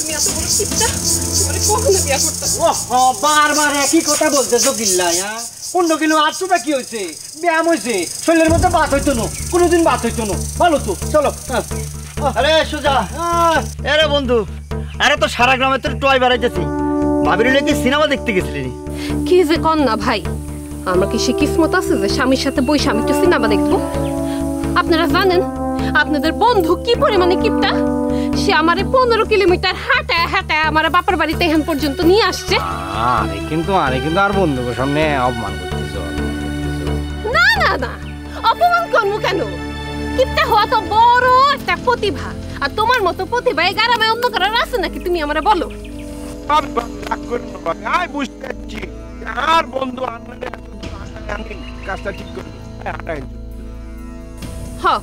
তুমি এত বড় কিপটা তোমারে কখনো বিয়া করতাম ও বারবার একই কথা বলতেছো বিল্লাহ অন্য কিলো আটশোটা কি হয়েছে ব্যায়াম হয়েছে শরীরের মধ্যে বাত হইতো না কোনোদিন বাত হইতো না ভালো তো চলো আরে সুজা আরে বন্ধু আরে তো সারা গ্রামে তো টয় বেড়াইতেছি ভাবির নাকি সিনেমা দেখতে গেছিলি কি যে কন না ভাই আমার কি সে কিসমত আছে যে স্বামীর সাথে বই স্বামী তো সিনেমা দেখবো আপনারা জানেন আপনাদের বন্ধু কি পরিমাণে কিপটা সে আমারে 15 কিলোমিটার হাঁটায় হাঁটায় আমার বাবার বাড়িতে এখন পর্যন্ত নিয়ে আসছে আরে কিন্তু আর বন্ধুর সামনে অপমান করতেছো না না না অপমান করবো কেন কিপটা হওয়া তো বড় একটা প্রতিভা আর তোমার মতো প্রতিভা এই গ্রামে অন্য কারোর আছে নাকি তুমি আমারে বলো আমি বুঝতে পারছি আর বন্ধু আনলে আমি কাজটা ঠিক করি হ্যাঁ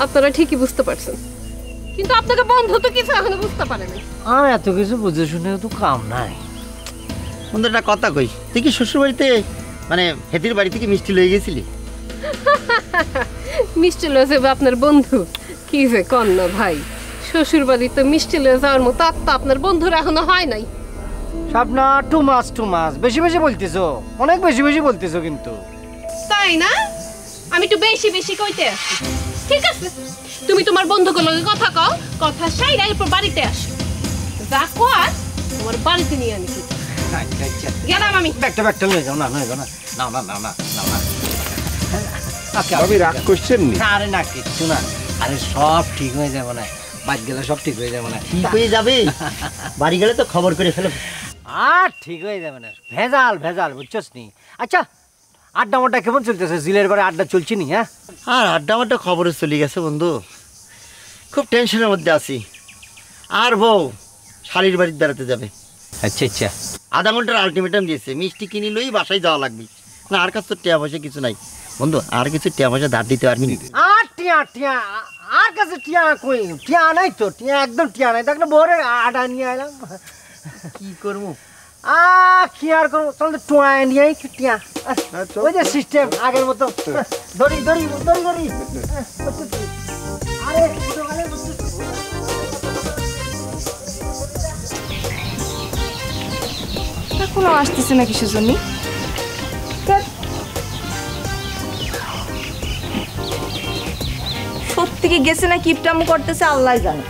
আপনারা ঠিকই বুঝতে পারছেন কিন্তু আপনাকে বন্ধু তো কিছু এখনো বুঝতে পারেনি আর এত কিছু বুঝে শুনে তো কাম নাই বন্ধু একটা কথা কই তুই কি শ্বশুর বাড়িতে মানে হেতির বাড়ি থেকে মিষ্টি লয়ে গেছিলি মিষ্টি লয়ে যাবে আপনার বন্ধু কি যে কন না ভাই শ্বশুর বাড়িতে মিষ্টি লয়ে যাওয়ার মতো আত্মা আপনার বন্ধুর এখনো হয় নাই স্বপ্না টু মাস বেশি বেশি বলতেছো অনেক বেশি বেশি বলতেছো কিন্তু তাই না আমি একটু বেশি বেশি কইতে আসি ঠিক আছে তুমি তোমার বন্ধুকে লগে কথা কও কথা সাইরা এরপর বাড়িতে আসো যা কর তোমার বাড়িতে নিয়ে আনি গেলাম আমি ব্যাগটা নিয়ে যাও না আমি রাগ করছেন নি আরে না কিচ্ছু না আরে সব ঠিক হয়ে যাবে না বাদ গেলে সব ঠিক হয়ে যাবে না ঠিক হয়ে যাবে বাড়ি গেলে তো খবর করে ফেলো আর ঠিক হয়ে যাবে না ভেজাল বুঝছস নি আচ্ছা আড্ডা মাড্ডা কেমন চলতেছে জিলের বারে আড্ডা চলছে নি হ্যাঁ আর আড্ডা মাড্ডা খবরে চলে গেছে বন্ধু খুব টেনশনের মধ্যে আছি আর বউ শালির বাড়িতে বেড়াতে যাবে আচ্ছা আধা ঘন্টার আলটিমেটাম দিয়েছে মিষ্টি কিনি লই বাসায় যাওয়া লাগবে না আর কাছে তো টিয়া পয়সা কিছু নাই বন্ধু আর কিছু টিয়া পয়সা ধার দিতে পারবি আর টিয়া আর কাছে টিয়া কই টিয়া নাই তো টিয়া একদম টিয়া নাই দেখলে বরে আডা নিয়ে এলাম কি করবো কি আর করবো চল তো টোয়ায় নিয়ে টিয়া ওই যে সিস্টেম আগের মতো দড়ি আরে এখনো আসতেছে না কিসের জন্য সত্যি কি গেছে না কিপটাম করতেছে আল্লাহ জানে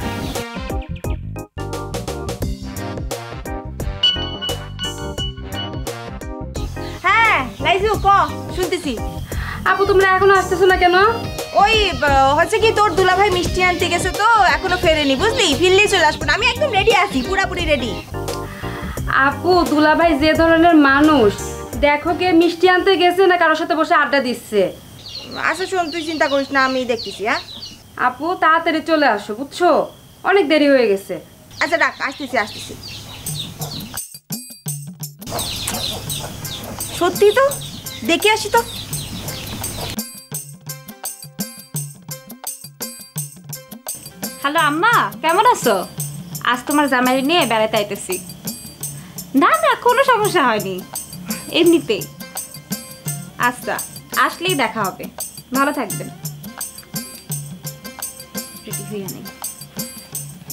হ্যাঁ লাইজু ক শুনতেছি আপু তোমরা এখনো আসতেছো না কেন ওই হচ্ছে কি তোর দুলাভাই মিষ্টি আনতে গেছে তো এখনো ফেরেনি বুঝলি ফিরলেই চলে আসবো আমি একদম রেডি আছি পুরাপুরি রেডি আপু দুলাভাই যে ধরনের মানুষ দেখো কে মিষ্টি আনতে গেছে না কারোর সাথে বসে আড্ডা দিচ্ছে আচ্ছা শোন তুই চিন্তা করিস না আমি দেখতেছি হ্যাঁ আপু তাড়াতাড়ি চলে আসো বুঝছো অনেক দেরি হয়ে গেছে আচ্ছা রাখ আসতেছি সত্যি তো দেখে আসি তো হ্যালো আম্মা কেমন আছো আজ তোমার জামাই নিয়ে বেড়াতে আইতেছি না কোনো সমস্যা হয়নি এমনিতেই আচ্ছা আসলেই দেখা হবে ভালো থাকবেন রেডি হয়ে নেই